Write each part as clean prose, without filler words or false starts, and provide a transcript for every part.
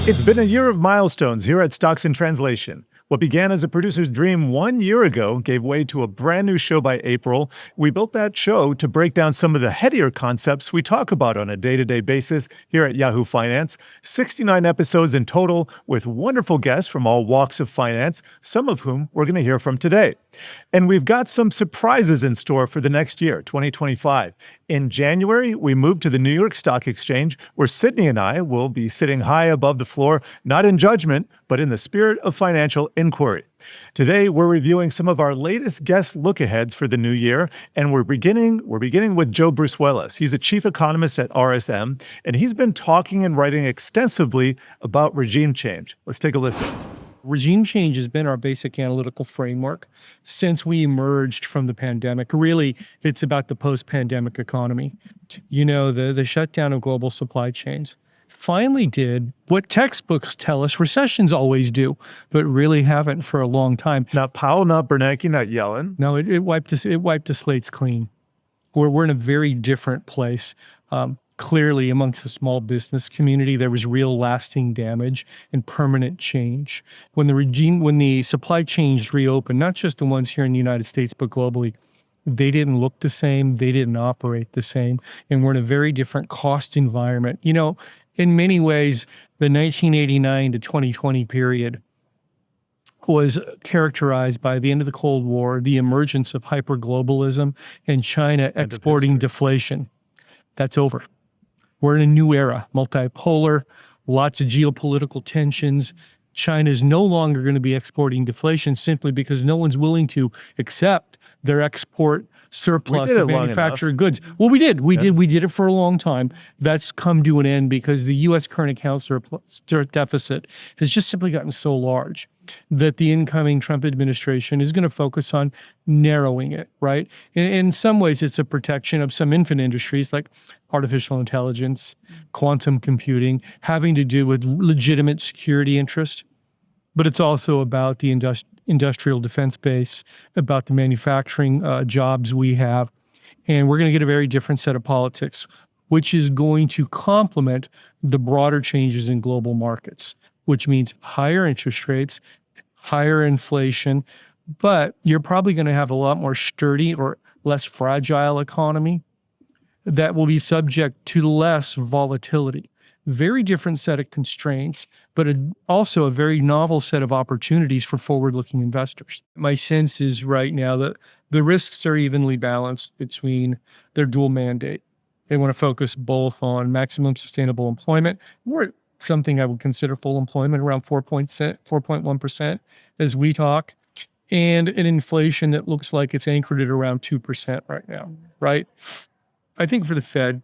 It's been a year of milestones here at Stocks in Translation. What began as a producer's dream 1 year ago gave way to a brand new show by April. We built that show to break down some of the headier concepts we talk about on a day-to-day basis here at Yahoo Finance. 69 episodes in total with wonderful guests from all walks of finance, some of whom we're going to hear from today. And we've got some surprises in store for the next year, 2025. In January, we moved to the New York Stock Exchange, where Sydnee and I will be sitting high above the floor, not in judgment, but in the spirit of financial inquiry. Today, we're reviewing some of our latest guest look-aheads for the new year, and we're beginning with Joe Brusuelas. He's a chief economist at RSM, and he's been talking and writing extensively about regime change. Let's take a listen. Regime change has been our basic analytical framework since we emerged from the pandemic. Really, it's about the post-pandemic economy. You know, the shutdown of global supply chains finally did what textbooks tell us recessions always do, but really haven't for a long time. Not Powell, not Bernanke, not Yellen. No, it wiped the slates clean. We're in a very different place. Clearly, amongst the small business community, there was real lasting damage and permanent change. When the supply chains reopened, not just the ones here in the United States, but globally, they didn't look the same, they didn't operate the same, and we're in a very different cost environment. You know, in many ways, the 1989 to 2020 period was characterized by the end of the Cold War, the emergence of hyperglobalism, and China exporting deflation. That's over. We're in a new era, multipolar, lots of geopolitical tensions. China is no longer going to be exporting deflation simply because no one's willing to accept their export surplus of manufactured goods. Well, we did. We did it for a long time. That's come to an end because the U.S. current account surplus deficit has just simply gotten so large that the incoming Trump administration is going to focus on narrowing it, right? In some ways, it's a protection of some infant industries like artificial intelligence, quantum computing, having to do with legitimate security interest. But it's also about the industrial defense base, about the manufacturing jobs we have. And we're going to get a very different set of politics, which is going to complement the broader changes in global markets, which means higher interest rates, higher inflation, but you're probably going to have a lot more sturdy or less fragile economy that will be subject to less volatility. Very different set of constraints, but also a very novel set of opportunities for forward-looking investors. My sense is right now that the risks are evenly balanced between their dual mandate. They want to focus both on maximum sustainable employment, or something I would consider full employment, around 4.1% as we talk, and an inflation that looks like it's anchored at around 2% right now, right? I think for the Fed,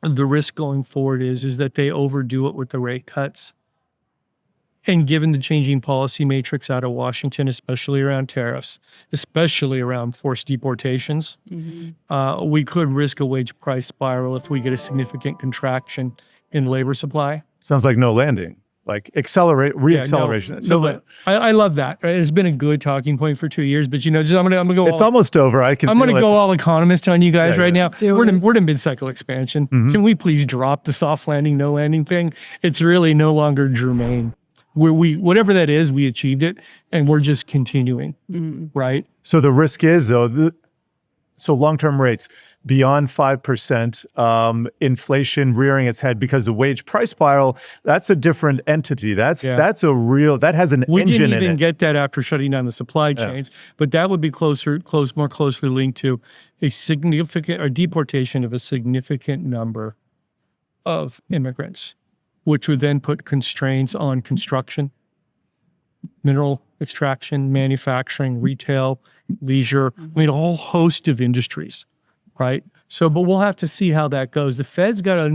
the risk going forward is that they overdo it with the rate cuts. And given the changing policy matrix out of Washington, especially around tariffs, especially around forced deportations, we could risk a wage price spiral if we get a significant contraction in labor supply. Sounds like no landing, like reacceleration. I love that. It's been a good talking point for 2 years, but you know, I'm gonna go. It's almost over. I'm gonna go all economist on you guys right now. We're in mid-cycle expansion. Can we please drop the soft landing, no landing thing? It's really no longer germane. Whatever that is, we achieved it, and we're just continuing, right? So the risk is though, so long-term rates beyond 5%, inflation rearing its head because the wage price spiral, that's a different entity. That has an engine in it. We didn't even get that after shutting down the supply chains, but that would be more closely linked to a deportation of a significant number of immigrants, which would then put constraints on construction, mineral extraction, manufacturing, retail, leisure, I mean, a whole host of industries, right? So, but we'll have to see how that goes. The Fed's got to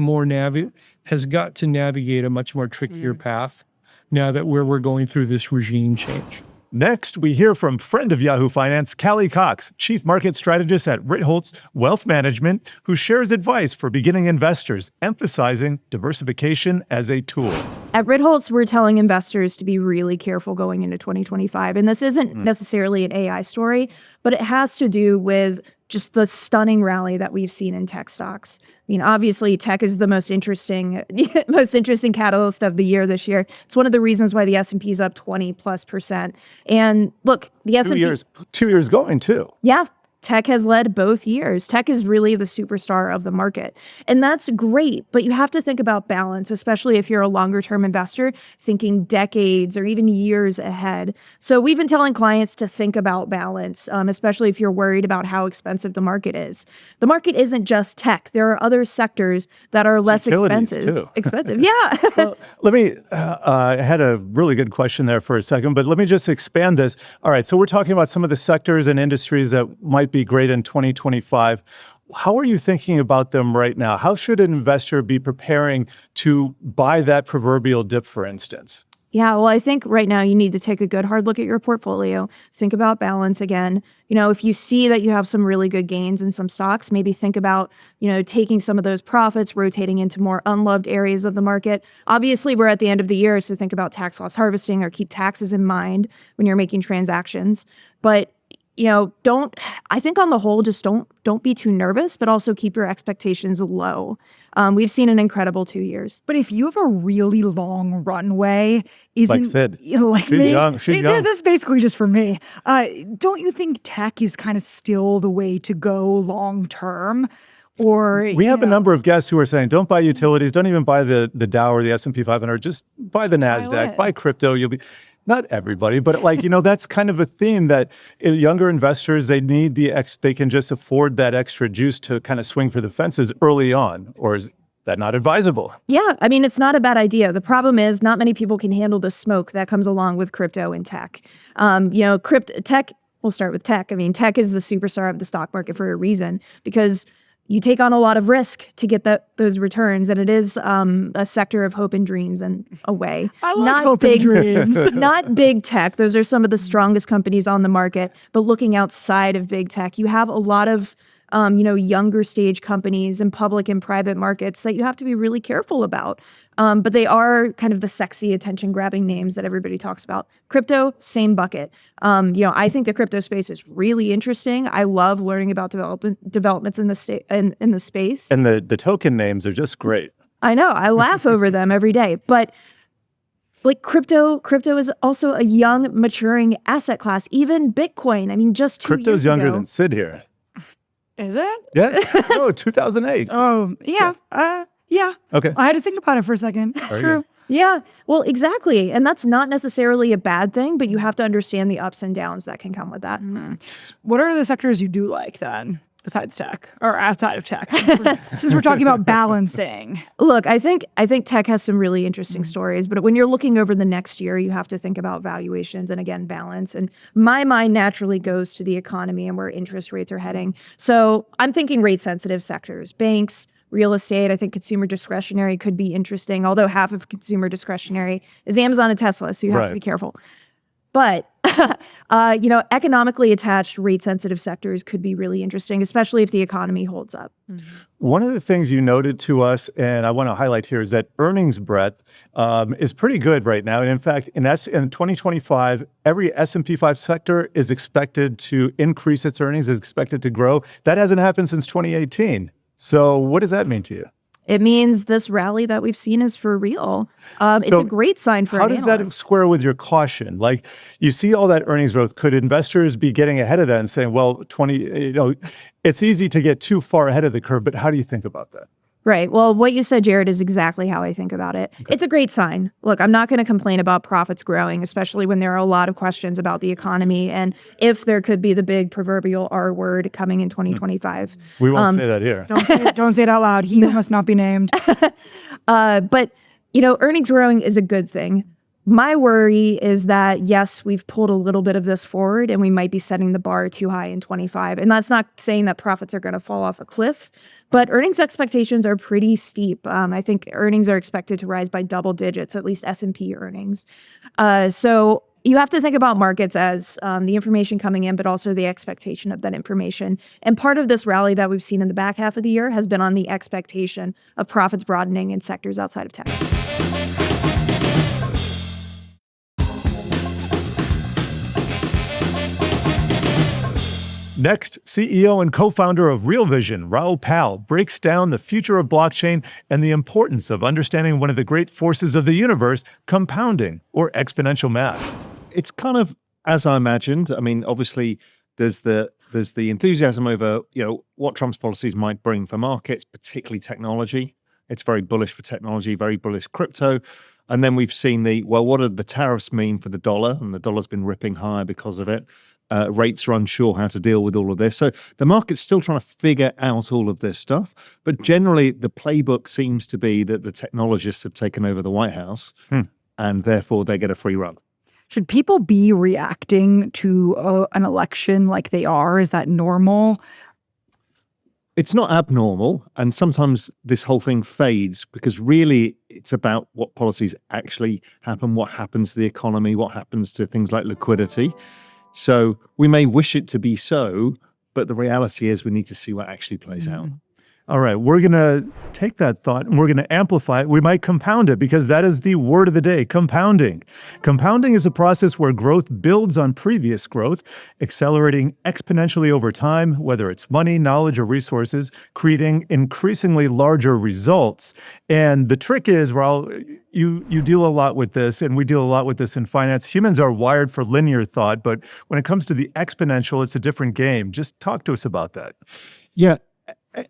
navigate a much more trickier path now that we're going through this regime change. Next, we hear from friend of Yahoo Finance, Callie Cox, chief market strategist at Ritholtz Wealth Management, who shares advice for beginning investors, emphasizing diversification as a tool. At Ritholtz, we're telling investors to be really careful going into 2025. And this isn't necessarily an AI story, but it has to do with just the stunning rally that we've seen in tech stocks. I mean, obviously, tech is the most interesting catalyst of the year this year. It's one of the reasons why the S&P is up 20+%. And look, the S&P 2 years going too. Yeah. Tech has led both years. Tech is really the superstar of the market. And that's great, but you have to think about balance, especially if you're a longer-term investor, thinking decades or even years ahead. So we've been telling clients to think about balance, especially if you're worried about how expensive the market is. The market isn't just tech. There are other sectors that are less expensive. Expensive, yeah. Well, let me, I had a really good question there for a second, but let me just expand this. All right, so we're talking about some of the sectors and industries that might be great in 2025. How are you thinking about them right now? How should an investor be preparing to buy that proverbial dip, for instance? Yeah, well, I think right now you need to take a good hard look at your portfolio, think about balance again. You know, if you see that you have some really good gains in some stocks, maybe think about, taking some of those profits, rotating into more unloved areas of the market. Obviously, we're at the end of the year, so think about tax loss harvesting or keep taxes in mind when you're making transactions. But I think on the whole, just don't be too nervous, but also keep your expectations low. We've seen an incredible 2 years. But if you have a really long runway, Like Sid. Like She's me, young. She's young. This is basically just for me. Don't you think tech is kind of still the way to go long term? Or we have a number of guests who are saying, don't buy utilities, don't even buy the Dow or the S&P 500, just buy the NASDAQ, buy crypto. You'll be... Not everybody, but that's kind of a theme that younger investors, they need they can just afford that extra juice to kind of swing for the fences early on, or is that not advisable? Yeah, I mean, it's not a bad idea. The problem is not many people can handle the smoke that comes along with crypto and tech. Tech, we'll start with tech. I mean, tech is the superstar of the stock market for a reason, because you take on a lot of risk to get those returns, and it is a sector of hope and dreams in a way. I like hope and dreams. Not big tech. Those are some of the strongest companies on the market. But looking outside of big tech, you have a lot of younger stage companies in public and private markets that you have to be really careful about. But they are kind of the sexy attention-grabbing names that everybody talks about. Crypto, same bucket. I think the crypto space is really interesting. I love learning about developments in the space. And the token names are just great. I know. I laugh over them every day. But crypto is also a young, maturing asset class. Even Bitcoin. I mean, just 2 years ago. Crypto's younger than Sid here. Is it? Yeah. No, 2008. Oh, yeah. Yeah. Okay. I had to think about it for a second. True. Yeah, well, exactly. And that's not necessarily a bad thing, but you have to understand the ups and downs that can come with that. What are the sectors you do like then, besides tech or outside of tech? Since we're talking about balancing. Look, I think tech has some really interesting stories, but when you're looking over the next year, you have to think about valuations and, again, balance. And my mind naturally goes to the economy and where interest rates are heading. So I'm thinking rate-sensitive sectors, banks, real estate. I think consumer discretionary could be interesting, although half of consumer discretionary is Amazon and Tesla, so you have to be careful. But, economically attached rate-sensitive sectors could be really interesting, especially if the economy holds up. One of the things you noted to us, and I want to highlight here, is that earnings breadth is pretty good right now. And in fact, in 2025, every S&P 5 sector is expected to increase its earnings, is expected to grow. That hasn't happened since 2018. So what does that mean to you? It means this rally that we've seen is for real. It's a great sign for How does that square with your caution? Like, you see all that earnings growth. Could investors be getting ahead of that and saying, well, it's easy to get too far ahead of the curve, but how do you think about that? Right. Well, what you said, Jared, is exactly how I think about it. Okay. It's a great sign. Look, I'm not going to complain about profits growing, especially when there are a lot of questions about the economy and if there could be the big proverbial R word coming in 2025. We won't say that here. Don't say it out loud. He must not be named. But, earnings growing is a good thing. My worry is that, yes, we've pulled a little bit of this forward and we might be setting the bar too high in 25. And that's not saying that profits are going to fall off a cliff, but earnings expectations are pretty steep. I think earnings are expected to rise by double digits, at least S&P earnings. So you have to think about markets as the information coming in, but also the expectation of that information. And part of this rally that we've seen in the back half of the year has been on the expectation of profits broadening in sectors outside of tech. Next, CEO and co-founder of Real Vision, Raoul Pal, breaks down the future of blockchain and the importance of understanding one of the great forces of the universe, compounding or exponential math. It's kind of as I imagined. I mean, obviously, there's the enthusiasm over what Trump's policies might bring for markets, particularly technology. It's very bullish for technology, very bullish crypto. And then we've seen what do the tariffs mean for the dollar? And the dollar's been ripping higher because of it. Rates are unsure how to deal with all of this. So the market's still trying to figure out all of this stuff. But generally, the playbook seems to be that the technologists have taken over the White House and therefore they get a free run. Should people be reacting to an election like they are? Is that normal? It's not abnormal. And sometimes this whole thing fades because really it's about what policies actually happen, what happens to the economy, what happens to things like liquidity. So we may wish it to be so, but the reality is we need to see what actually plays out. All right, we're going to take that thought and we're going to amplify it. We might compound it because that is the word of the day, compounding. Compounding is a process where growth builds on previous growth, accelerating exponentially over time, whether it's money, knowledge, or resources, creating increasingly larger results. And the trick is, Raoul, you deal a lot with this, and we deal a lot with this in finance. Humans are wired for linear thought, but when it comes to the exponential, it's a different game. Just talk to us about that. Yeah.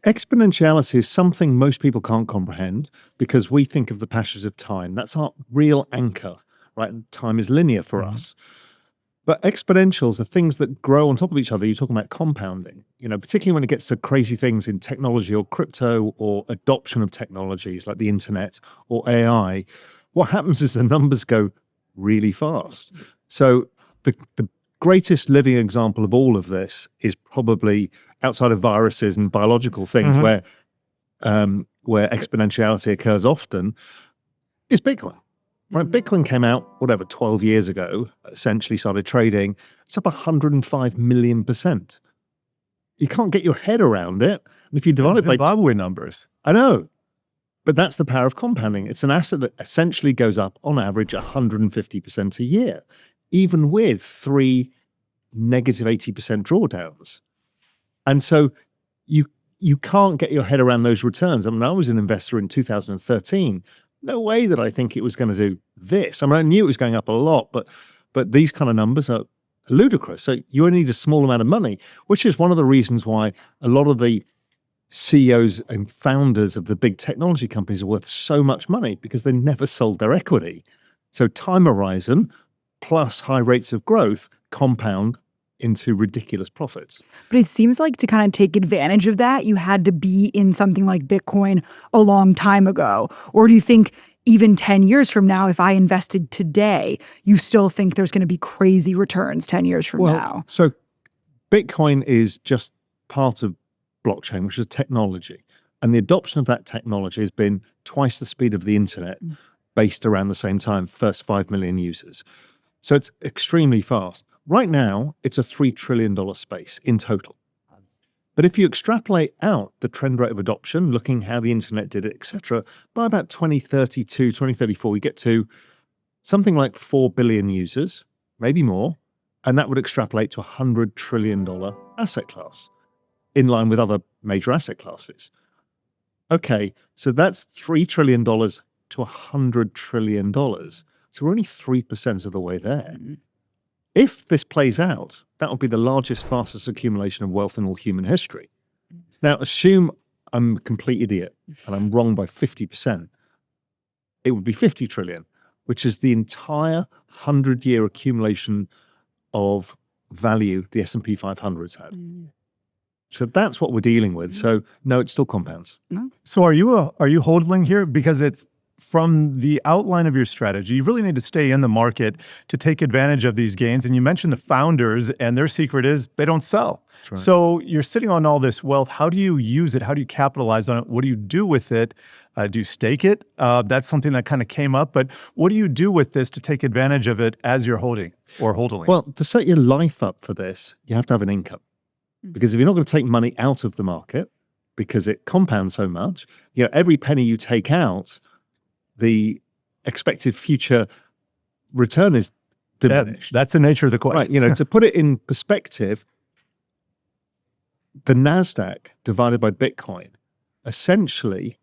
Exponentiality is something most people can't comprehend because we think of the passage of time. That's our real anchor, right? And time is linear for us. But exponentials are things that grow on top of each other. You're talking about compounding, particularly when it gets to crazy things in technology or crypto or adoption of technologies like the internet or AI. What happens is the numbers go really fast. So the greatest living example of all of this is probably outside of viruses and biological things where exponentiality occurs often, is Bitcoin. Right? Bitcoin came out, 12 years ago, essentially started trading. It's up 105 million%. You can't get your head around it. And if you divide it by Zimbabwe numbers. I know. But that's the power of compounding. It's an asset that essentially goes up on average 150% a year, even with 3 negative 80% drawdowns. And so you can't get your head around those returns. I mean, I was an investor in 2013. No way that I think it was going to do this. I mean, I knew it was going up a lot, but these kind of numbers are ludicrous. So you only need a small amount of money, which is one of the reasons why a lot of the CEOs and founders of the big technology companies are worth so much money because they never sold their equity. So time horizon plus high rates of growth compound into ridiculous profits. But it seems like to kind of take advantage of that, you had to be in something like Bitcoin a long time ago. Or do you think even 10 years from now, if I invested today, you still think there's going to be crazy returns 10 years from now? So Bitcoin is just part of blockchain, which is technology. And the adoption of that technology has been twice the speed of the internet, based around the same time, first 5 million users. So it's extremely fast. Right now, it's a $3 trillion space in total. But if you extrapolate out the trend rate of adoption, looking how the internet did it, etc., by about 2032, 2034, we get to something like 4 billion users, maybe more, and that would extrapolate to a $100 trillion asset class, in line with other major asset classes. Okay, so that's $3 trillion to $100 trillion. So we're only 3% of the way there. If this plays out, that will be the largest, fastest accumulation of wealth in all human history. Now, assume I'm a complete idiot and I'm wrong by 50%. It would be 50 trillion, which is the entire 100-year accumulation of value the S&P 500's had. So that's what we're dealing with. So no, it still compounds. So are you hodling here? Because it's from the outline of your strategy, you really need to stay in the market to take advantage of these gains. And you mentioned the founders, and their secret is they don't sell. Right. So you're sitting on all this wealth. How do you use it? How do you capitalize on it? What do you do with it? Do you stake it? That's something that kind of came up. But what do you do with this to take advantage of it as you're holding or hodling? Well, to set your life up for this, you have to have an income. Because if you're not going to take money out of the market, because it compounds so much, every penny you take out, the expected future return is diminished. That's the nature of the question. Right. To put it in perspective, the NASDAQ divided by Bitcoin, essentially,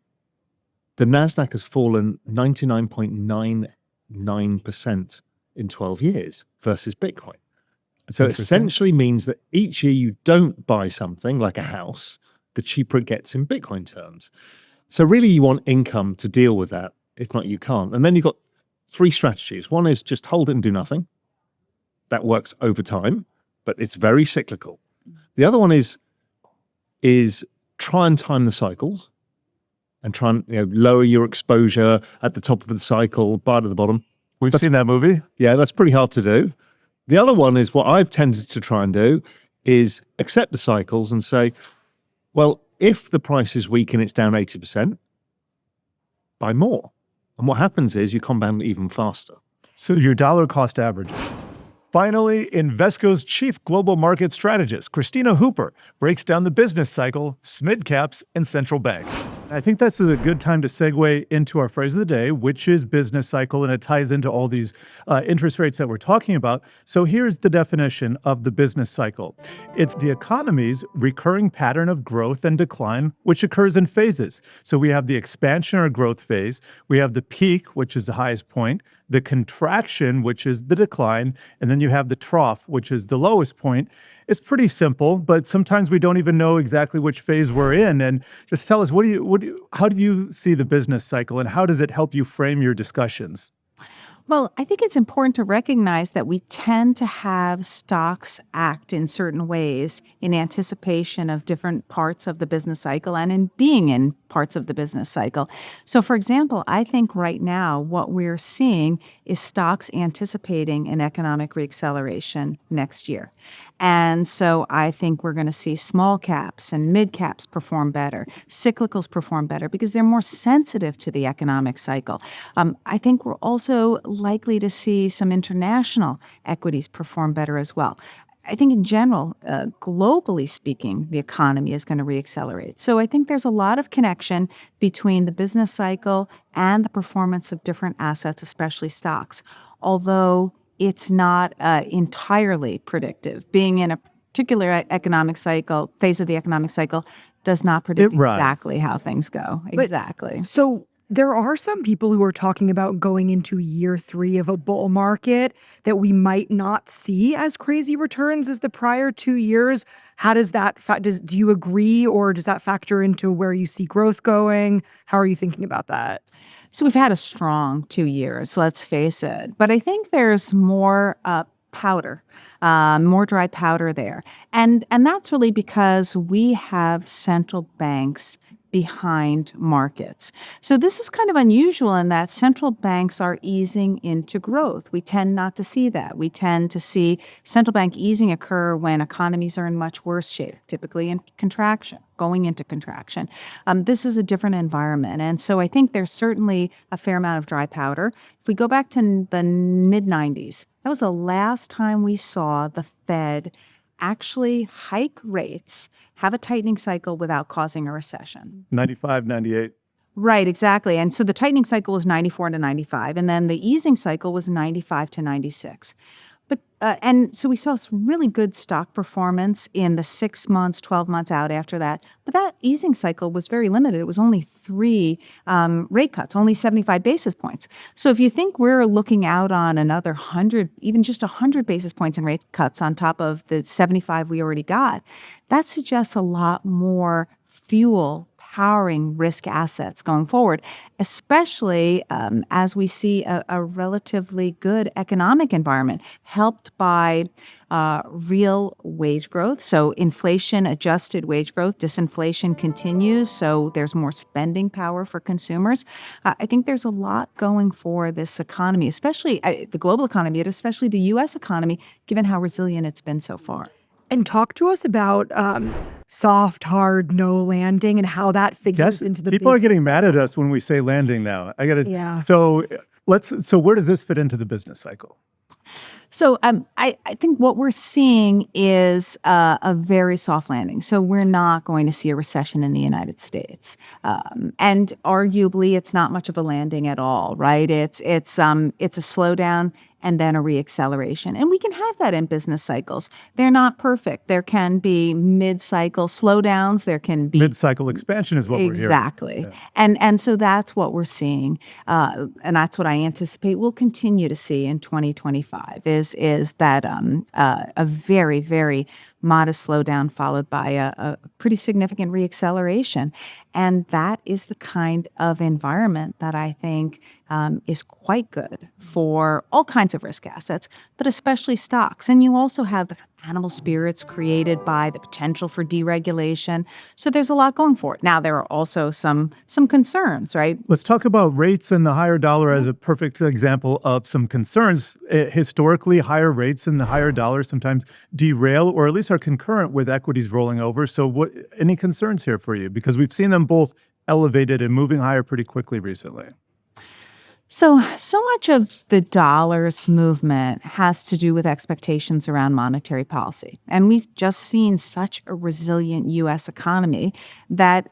the NASDAQ has fallen 99.99% in 12 years versus Bitcoin. So it essentially means that each year you don't buy something like a house, the cheaper it gets in Bitcoin terms. So really you want income to deal with that. If not, you can't. And then you've got three strategies. One is just hold it and do nothing. That works over time, but it's very cyclical. The other one is try and time the cycles and try and lower your exposure at the top of the cycle, buy at the bottom. We've seen that movie. Yeah, that's pretty hard to do. The other one is what I've tended to try and do is accept the cycles and say, well, if the price is weak and it's down 80%, buy more. And what happens is you compound even faster. So your dollar cost average. Finally, Invesco's chief global market strategist, Christina Hooper, breaks down the business cycle, SMID caps, and central banks. I think that's a good time to segue into our phrase of the day, which is business cycle, and it ties into all these interest rates that we're talking about. So here's the definition of the business cycle. It's the economy's recurring pattern of growth and decline, which occurs in phases. So we have the expansion or growth phase, we have the peak, which is the highest point, the contraction, which is the decline, and then you have the trough, which is the lowest point. It's pretty simple, but sometimes we don't even know exactly which phase we're in. And just tell us, how do you see the business cycle, and how does it help you frame your discussions? Well, I think it's important to recognize that we tend to have stocks act in certain ways in anticipation of different parts of the business cycle and in being in parts of the business cycle. So, for example, I think right now what we're seeing is stocks anticipating an economic reacceleration next year. And so I think we're going to see small caps and mid caps perform better, cyclicals perform better because they're more sensitive to the economic cycle. I think we're also likely to see some international equities perform better as well. I think in general, globally speaking, the economy is going to reaccelerate. So I think there's a lot of connection between the business cycle and the performance of different assets, especially stocks, although it's not entirely predictive. Being in a particular economic cycle, phase of the economic cycle, does not predict exactly how things go. Exactly. So there are some people who are talking about going into year 3 of a bull market that we might not see as crazy returns as the prior 2 years. How does that do you agree, or does that factor into where you see growth going? How are you thinking about that? So we've had a strong 2 years, let's face it. But I think there's more powder, more dry powder there. And that's really because we have central banks behind markets. So this is kind of unusual in that central banks are easing into growth. We tend not to see that. We tend to see central bank easing occur when economies are in much worse shape, typically in contraction, going into contraction. This is a different environment. And so I think there's certainly a fair amount of dry powder. If we go back to the mid-90s, that was the last time we saw the Fed actually hike rates, have a tightening cycle without causing a recession. 95, 98. Right, exactly. And so the tightening cycle was 94 to 95, and then the easing cycle was 95 to 96. But and so we saw some really good stock performance in the 6 months, 12 months out after that. But that easing cycle was very limited. It was only 3 rate cuts, only 75 basis points. So if you think we're looking out on another 100, even just 100 basis points in rate cuts on top of the 75 we already got, that suggests a lot more fuel powering risk assets going forward, especially as we see a relatively good economic environment helped by real wage growth. So inflation-adjusted wage growth, disinflation continues, so there's more spending power for consumers. I think there's a lot going for this economy, especially the global economy, but especially the U.S. economy, given how resilient it's been so far. And talk to us about soft, hard, no landing and how that figures into the people are business getting mad at us when we say landing now. Yeah. So where does this fit into the business cycle? So I think what we're seeing is a very soft landing. So we're not going to see a recession in the United States, and arguably it's not much of a landing at all, right? It's a slowdown, and then a reacceleration. And we can have that in business cycles. They're not perfect. There can be mid-cycle slowdowns. There can be Mid-cycle expansion is what we're hearing. exactly. And so that's what we're seeing. And that's what I anticipate we'll continue to see in 2025 is that a very, very modest slowdown followed by a pretty significant reacceleration. And that is the kind of environment that I think is quite good for all kinds of risk assets, but especially stocks. And you also have the animal spirits created by the potential for deregulation. So there's a lot going for it. Now, there are also some concerns, right? Let's talk about rates and the higher dollar as a perfect example of some concerns. Historically, higher rates and the higher dollar sometimes derail or at least are concurrent with equities rolling over. So any concerns here for you? Because we've seen them both elevated and moving higher pretty quickly recently. So much of the dollar's movement has to do with expectations around monetary policy. And we've just seen such a resilient U.S. economy that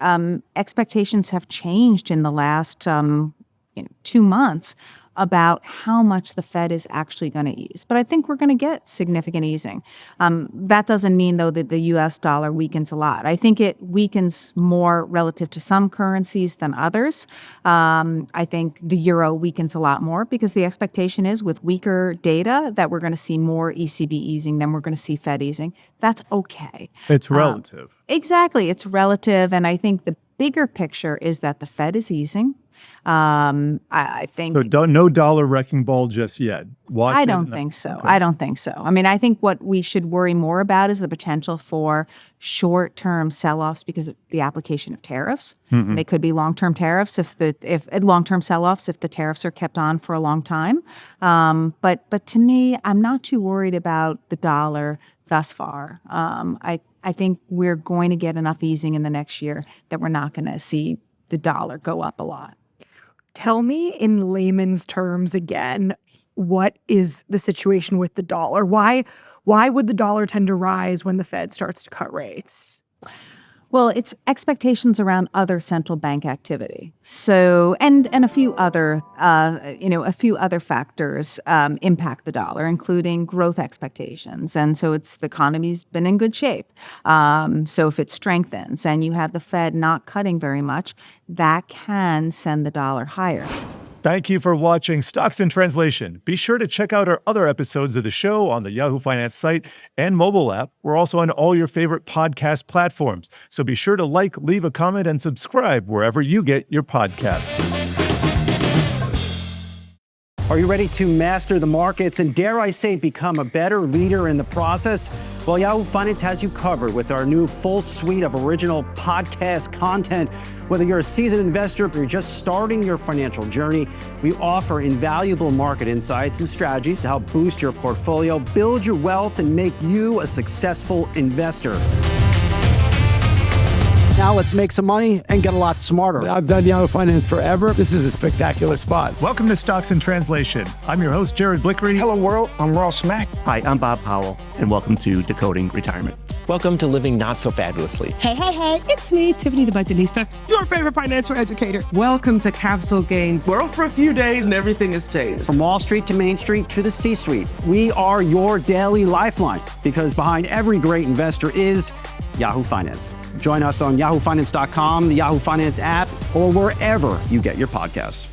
expectations have changed in the last 2 months about how much the Fed is actually going to ease. But I think we're going to get significant easing. That doesn't mean, though, that the U.S. dollar weakens a lot. I think it weakens more relative to some currencies than others. I think the euro weakens a lot more because the expectation is with weaker data that we're going to see more ECB easing than we're going to see Fed easing. That's okay. It's relative. Exactly. It's relative. And I think the bigger picture is that the Fed is easing. I think so. No dollar wrecking ball just yet. I don't think so. Okay. I don't think so. I mean, I think what we should worry more about is the potential for short-term sell-offs because of the application of tariffs. Mm-hmm. They could be long-term tariffs if long-term sell-offs if the tariffs are kept on for a long time. But to me, I'm not too worried about the dollar thus far. I think we're going to get enough easing in the next year that we're not going to see the dollar go up a lot. Tell me in layman's terms again, what is the situation with the dollar? Why would the dollar tend to rise when the Fed starts to cut rates? Well, it's expectations around other central bank activity. So, and a few other, factors impact the dollar, including growth expectations. And so the economy's been in good shape. So if it strengthens and you have the Fed not cutting very much, that can send the dollar higher. Thank you for watching Stocks in Translation. Be sure to check out our other episodes of the show on the Yahoo Finance site and mobile app. We're also on all your favorite podcast platforms. So be sure to leave a comment, and subscribe wherever you get your podcast. Are you ready to master the markets and, dare I say, become a better leader in the process? Well, Yahoo Finance has you covered with our new full suite of original podcast content. Whether you're a seasoned investor or you're just starting your financial journey, we offer invaluable market insights and strategies to help boost your portfolio, build your wealth, and make you a successful investor. Now let's make some money and get a lot smarter. I've done Yahoo Finance forever. This is a spectacular spot. Welcome to Stocks in Translation. I'm your host, Jared Blikre. Hello, world. I'm Raoul Smack. Hi, I'm Bob Powell, and welcome to Decoding Retirement. Welcome to Living Not So Fabulously. Hey, it's me, Tiffany the Budgetista, your favorite financial educator. Welcome to Capital Gains. We're on for a few days and everything has changed. From Wall Street to Main Street to the C-suite, we are your daily lifeline because behind every great investor is Yahoo Finance. Join us on yahoofinance.com, the Yahoo Finance app, or wherever you get your podcasts.